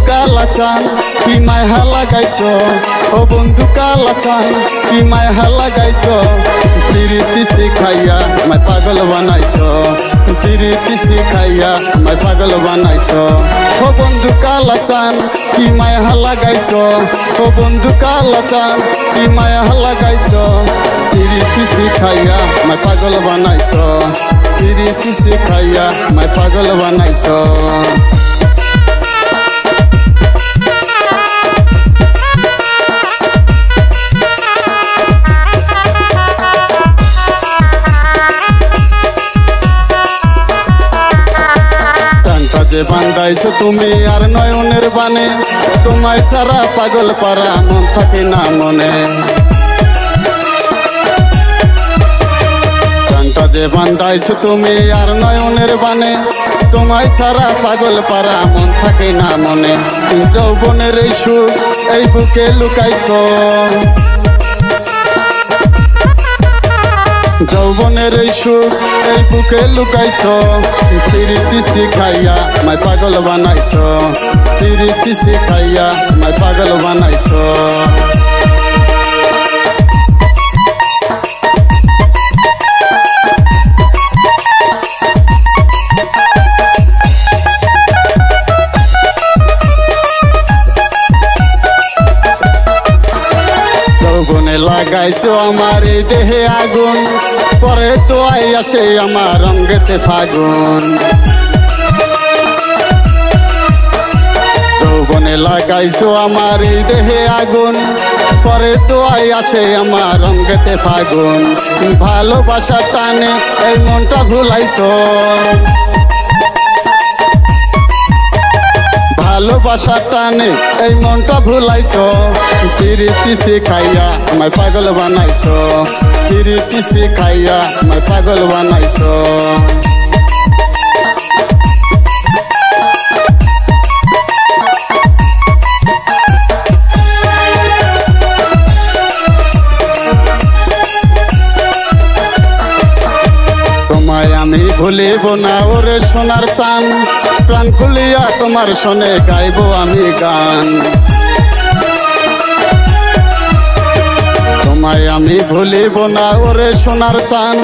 কালা চান কি মায়া লাগাইছ ও বন্ধু কালা চান কি মায়া লাগাইছ প্রীতি শিখাইয়া আমায় পাগল বানাইছ প্রীতি শিখাইয়া আমায় পাগল বানাইছ ও বন্ধু কালা চান কি মায়া লাগাইছ ও বন্ধু কালা চান কি মায়া লাগাইছ প্রীতি শিখাইয়া আমায় পাগল বানাইছ প্রীতি শিখাইয়া আমায় পাগল বানাইছ যে বান্ধাইছো তুমি আর নয়নের বানে তোমায় ছাড়া পাগল পারা মন থাকে না মনে গানটা যে বান্ধাইছো তুমি আর নয়নের বানে তোমায় ছাড়া পাগল পারা মন থাকে না মনে যৌবনের এই সুখ এই বুকে লুকাইছো যৌবনের এই সুখ এই বুকে লুকাইছ প্রীতি শিখাইয়া আমায় পাগল বানাইছ প্রীতি শিখাইয়া আমায় পাগল বানাইছ যৌবনে লাগাইছো আমার এই দেহে আগুন পরে তো আই আসে আমার রঙ্গেতে ফাগুন যৌবনে লাগাইছো আমার এই দেহে আগুন পরে তো আই আসে আমার রঙ্গেতে ফাগুন ভালোবাসার টানে এই মনটা ভুলাইছো ভালোবাসার টানে এই মনটা ভুলাইছ প্রীতি শিখাইয়া আমায় পাগল বানাইছ প্রীতি শিখাইয়া আমায় পাগল বানাইছ তোমায় আমি ভুলিব না ওরে সোনার চান প্রাণ খুলিয়া তোমার শোনে গাইব আমি গান তোমায় আমি ভুলিব না ওরে সোনার চান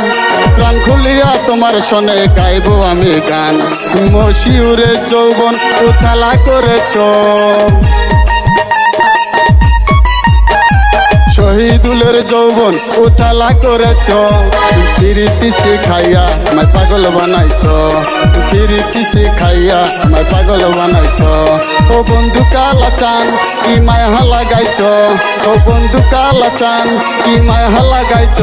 প্রাণ খুলিয়া তোমার শোনে গাইব আমি গান মশিউরে যৌবন উতালা করেছ শহীদুলের যৌবন উতালা করেছ প্রীতি শিখাইয়া আমায় পাগল বানাইছ প্রীতি শিখাইয়া আমায় পাগল বানাইছ ও বন্ধু কালা চান কি মায়া লাগাইছ ও বন্ধু কালা চান কি মায়া লাগাইছ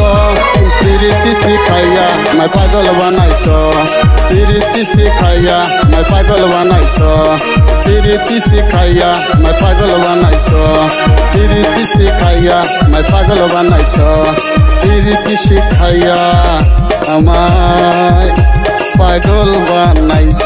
প্রীতি শিখাইয়া আমায় পাগল বানাইছ প্রীতি শিখাইয়া আমায় পাগল বানাইছ প্রীতি শিখাইয়া আমায় পাগল বানাইছ প্রীতি শিখাইয়া আমায় পাগল বানাইছ প্রীতি শিখাইয়া আমায় পাগল বানাইছ।